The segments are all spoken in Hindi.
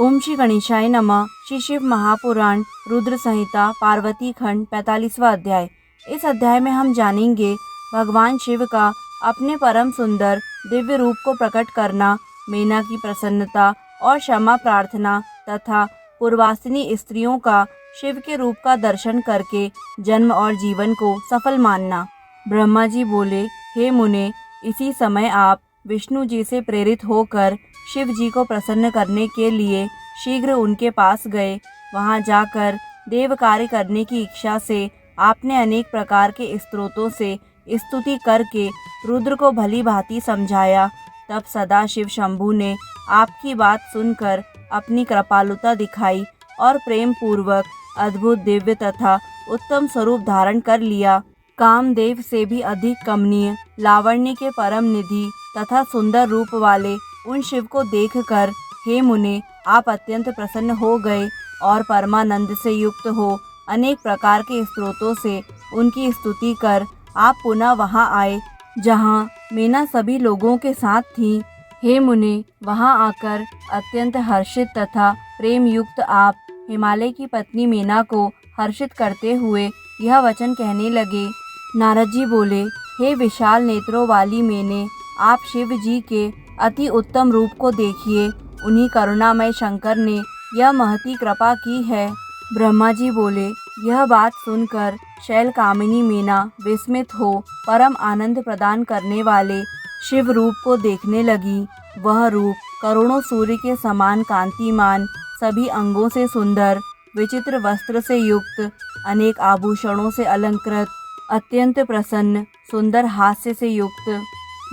ओम श्री गणेशाय नमः। श्री शिव महापुराण रुद्र संहिता पार्वती खंड 45वां अध्याय। इस अध्याय में हम जानेंगे भगवान शिव का अपने परम सुंदर दिव्य रूप को प्रकट करना, मीना की प्रसन्नता और क्षमा प्रार्थना तथा पूर्वासिनी स्त्रियों का शिव के रूप का दर्शन करके जन्म और जीवन को सफल मानना। ब्रह्मा जी बोले, हे मुने, इसी समय आप विष्णु जी से प्रेरित होकर शिव जी को प्रसन्न करने के लिए शीघ्र उनके पास गए। वहां जाकर देव कार्य करने की इच्छा से आपने अनेक प्रकार के स्तोत्रों से स्तुति करके रुद्र को भली भांति समझाया। तब सदाशिव शंभु ने आपकी बात सुनकर अपनी कृपालुता दिखाई और प्रेम पूर्वक अद्भुत दिव्य तथा उत्तम स्वरूप धारण कर लिया। कामदेव से भी अधिक कमनीय, लावण्य के परम निधि तथा सुंदर रूप वाले उन शिव को देखकर हे मुने, आप अत्यंत प्रसन्न हो गए और परमानंद से युक्त हो अनेक प्रकार के स्तोत्रों से उनकी स्तुति कर आप पुनः वहां आए जहां मीना सभी लोगों के साथ थी। हे मुने, वहां आकर अत्यंत हर्षित तथा प्रेम युक्त आप हिमालय की पत्नी मीना को हर्षित करते हुए यह वचन कहने लगे। नारद जी बोले, हे विशाल नेत्रों वाली मैने, आप शिव जी के अति उत्तम रूप को देखिए। उन्हीं करुणामय शंकर ने यह महती कृपा की है। ब्रह्मा जी बोले, यह बात सुनकर शैल कामिनी मीना विस्मित हो परम आनंद प्रदान करने वाले शिव रूप को देखने लगी। वह रूप करोड़ों सूर्य के समान कांतिमान, सभी अंगों से सुंदर, विचित्र वस्त्र से युक्त, अनेक आभूषणों से अलंकृत, अत्यंत प्रसन्न, सुंदर हास्य से युक्त,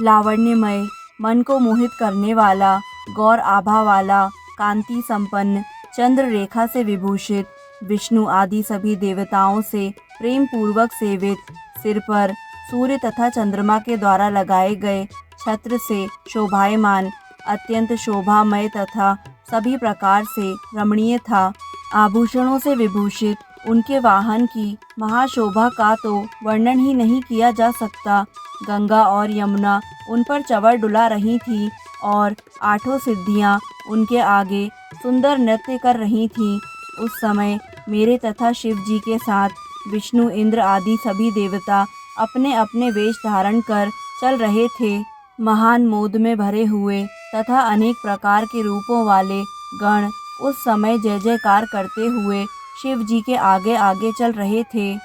लावण्यमय, मन को मोहित करने वाला, गौर आभा वाला, कांति संपन्न, चंद्र रेखा से विभूषित, विष्णु आदि सभी देवताओं से प्रेम पूर्वक सेवित, सिर पर सूर्य तथा चंद्रमा के द्वारा लगाए गए छत्र से शोभायमान, अत्यंत शोभामय तथा सभी प्रकार से रमणीय था। आभूषणों से विभूषित उनके वाहन की महाशोभा का तो वर्णन ही नहीं किया जा सकता। गंगा और यमुना उन पर चंवर डुला रही थी और आठों सिद्धियां उनके आगे सुंदर नृत्य कर रही थीं। उस समय मेरे तथा शिव जी के साथ विष्णु, इंद्र आदि सभी देवता अपने अपने वेश धारण कर चल रहे थे। महान मोद में भरे हुए तथा अनेक प्रकार के रूपों वाले गण उस समय जय जयकार करते हुए शिव जी के आगे आगे चल रहे थे।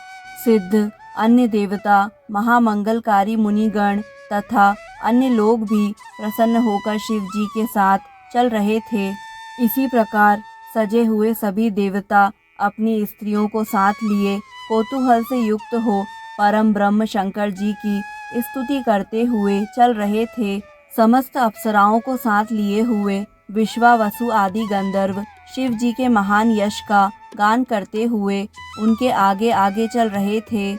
सिद्ध, अन्य देवता, महामंगलकारी मुनिगण तथा अन्य लोग भी प्रसन्न होकर शिव जी के साथ चल रहे थे। इसी प्रकार सजे हुए सभी देवता अपनी स्त्रियों को साथ लिए कौतूहल से युक्त हो परम ब्रह्म शंकर जी की स्तुति करते हुए चल रहे थे। समस्त अप्सराओं को साथ लिए हुए विश्वावसु आदि गंधर्व शिव जी के महान यश का गान करते हुए उनके आगे आगे चल रहे थे।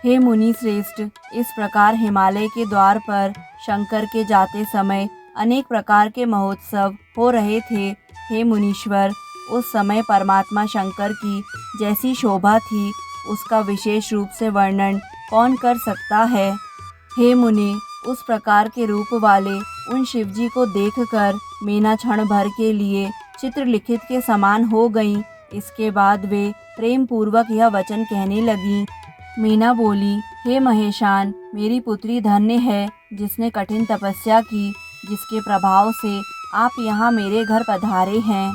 हे मुनि श्रेष्ठ, इस प्रकार हिमालय के द्वार पर शंकर के जाते समय अनेक प्रकार के महोत्सव हो रहे थे। हे मुनीश्वर, उस समय परमात्मा शंकर की जैसी शोभा थी उसका विशेष रूप से वर्णन कौन कर सकता है। हे मुनि, उस प्रकार के रूप वाले उन शिवजी को देखकर मीना क्षण भर के लिए चित्रलिखित के समान हो गईं। इसके बाद वे प्रेम पूर्वक यह वचन कहने लगीं। मीना बोली, हे महेशान, मेरी पुत्री धन्य है जिसने कठिन तपस्या की, जिसके प्रभाव से आप यहाँ मेरे घर पधारे हैं।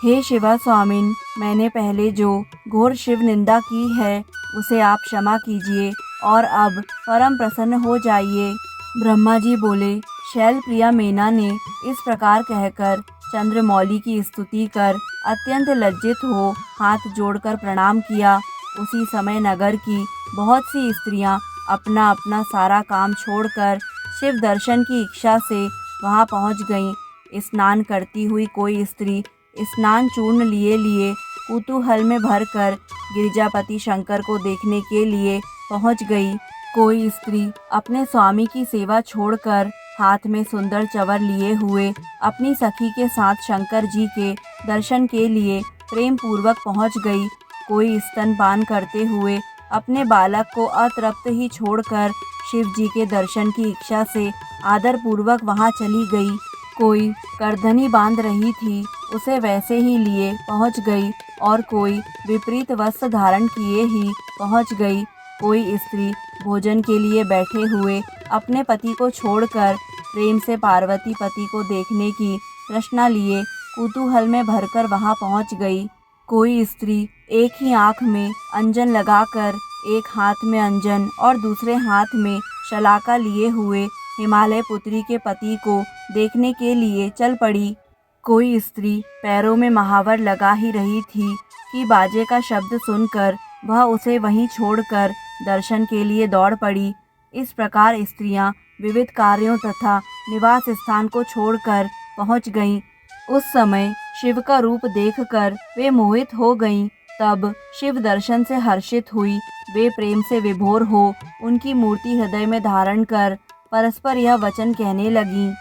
हे शिवा स्वामिन, मैंने पहले जो घोर शिव निंदा की है उसे आप क्षमा कीजिए और अब परम प्रसन्न हो जाइए। ब्रह्मा जी बोले, शैल प्रिया मीना ने इस प्रकार कहकर चंद्रमौली की स्तुति कर अत्यंत लज्जित हो हाथ जोड़कर प्रणाम किया। उसी समय नगर की बहुत सी स्त्रियां अपना अपना सारा काम छोड़कर शिव दर्शन की इच्छा से वहां पहुंच गईं। स्नान करती हुई कोई स्त्री स्नान चूर्ण लिए लिए कुतूहल में भरकर गिरिजापति शंकर को देखने के लिए पहुंच गई। कोई स्त्री अपने स्वामी की सेवा छोड़कर हाथ में सुंदर चंवर लिए हुए अपनी सखी के साथ शंकर जी के दर्शन के लिए प्रेम पूर्वक पहुंच गई। कोई स्तनपान करते हुए अपने बालक को अतृप्त ही छोड़कर शिव जी के दर्शन की इच्छा से आदर पूर्वक वहां चली गई। कोई करधनी बांध रही थी उसे वैसे ही लिए पहुंच गई और कोई विपरीत वस्त्र धारण किए ही पहुंच गई। कोई स्त्री भोजन के लिए बैठे हुए अपने पति को छोड़कर प्रेम से पार्वती पति को देखने की तृष्णा लिए कुतूहल में भरकर वहां पहुंच गई। कोई स्त्री एक ही आंख में अंजन लगाकर एक हाथ में अंजन और दूसरे हाथ में शलाका लिए हुए हिमालय पुत्री के पति को देखने के लिए चल पड़ी। कोई स्त्री पैरों में महावर लगा ही रही थी कि बाजे का शब्द सुनकर वह उसे वहीं छोड़कर दर्शन के लिए दौड़ पड़ी। इस प्रकार स्त्रियां विविध कार्यों तथा निवास स्थान को छोड़कर पहुंच गईं। उस समय शिव का रूप देखकर वे मोहित हो गईं। तब शिव दर्शन से हर्षित हुई। वे प्रेम से विभोर हो उनकी मूर्ति हृदय में धारण कर परस्पर यह वचन कहने लगीं।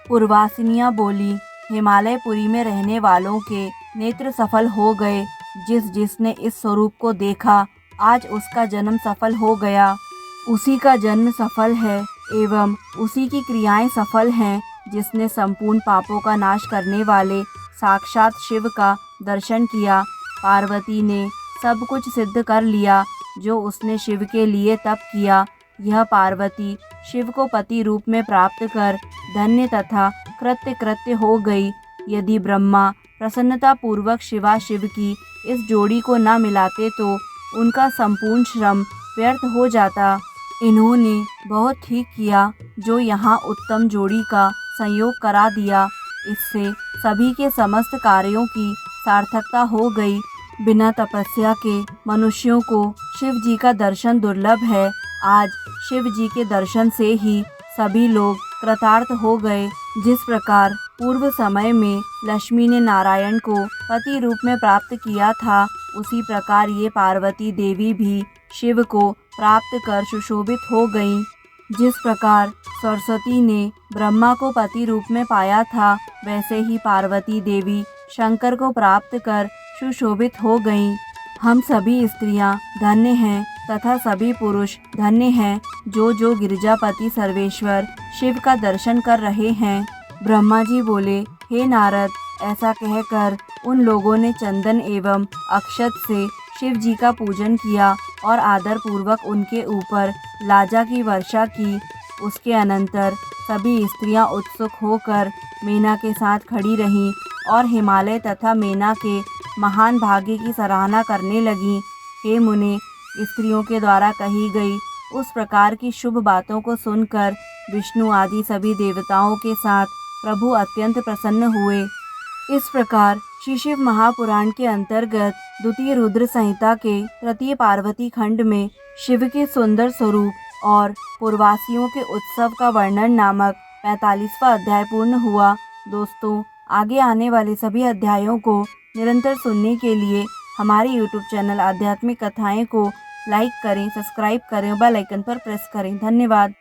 पूर्वासिनियां बोली, हिमालयपुरी में रहने वालों के नेत्र सफल हो गए। जिसने इस स्वरूप को देखा आज उसका जन्म सफल हो गया। उसी का जन्म सफल है एवं उसी की क्रियाएं सफल हैं जिसने संपूर्ण पापों का नाश करने वाले साक्षात शिव का दर्शन किया। पार्वती ने सब कुछ सिद्ध कर लिया जो उसने शिव के लिए तप किया। यह पार्वती शिव को पति रूप में प्राप्त कर धन्य तथा कृत्य हो गई। यदि ब्रह्मा प्रसन्नता पूर्वक शिवा शिव की इस जोड़ी को न मिलाते तो उनका संपूर्ण श्रम व्यर्थ हो जाता। इन्होंने बहुत ठीक किया जो यहाँ उत्तम जोड़ी का संयोग करा दिया। इससे सभी के समस्त कार्यों की सार्थकता हो गई। बिना तपस्या के मनुष्यों को शिव जी का दर्शन दुर्लभ है। आज शिव जी के दर्शन से ही सभी लोग कृतार्थ हो गए। जिस प्रकार पूर्व समय में लक्ष्मी ने नारायण को पति रूप में प्राप्त किया था, उसी प्रकार ये पार्वती देवी भी शिव को प्राप्त कर सुशोभित हो गईं। जिस प्रकार सरस्वती ने ब्रह्मा को पति रूप में पाया था, वैसे ही पार्वती देवी शंकर को प्राप्त कर सुशोभित हो गईं। हम सभी स्त्रियां धन्य हैं तथा सभी पुरुष धन्य हैं जो गिरिजापति सर्वेश्वर शिव का दर्शन कर रहे हैं। ब्रह्मा जी बोले, हे नारद, ऐसा कहकर उन लोगों ने चंदन एवं अक्षत से शिव जी का पूजन किया और आदर पूर्वक उनके ऊपर लाजा की वर्षा की। उसके अनंतर सभी स्त्रियां उत्सुक होकर मीना के साथ खड़ी रहीं और हिमालय तथा मीना के महान भाग्य की सराहना करने लगीं। हे मुने, स्त्रियों के द्वारा कही गई उस प्रकार की शुभ बातों को सुनकर विष्णु आदि सभी देवताओं के साथ प्रभु अत्यंत प्रसन्न हुए। इस प्रकार श्री शिव महापुराण के अंतर्गत द्वितीय रुद्र संहिता के तृतीय पार्वती खंड में शिव के सुंदर स्वरूप और पूर्वासियों के उत्सव का वर्णन नामक 45वां अध्याय पूर्ण हुआ। दोस्तों, आगे आने वाले सभी अध्यायों को निरंतर सुनने के लिए हमारे YouTube चैनल आध्यात्मिक कथाएं को लाइक करें, सब्सक्राइब करें, बेल आइकन पर प्रेस करें। धन्यवाद।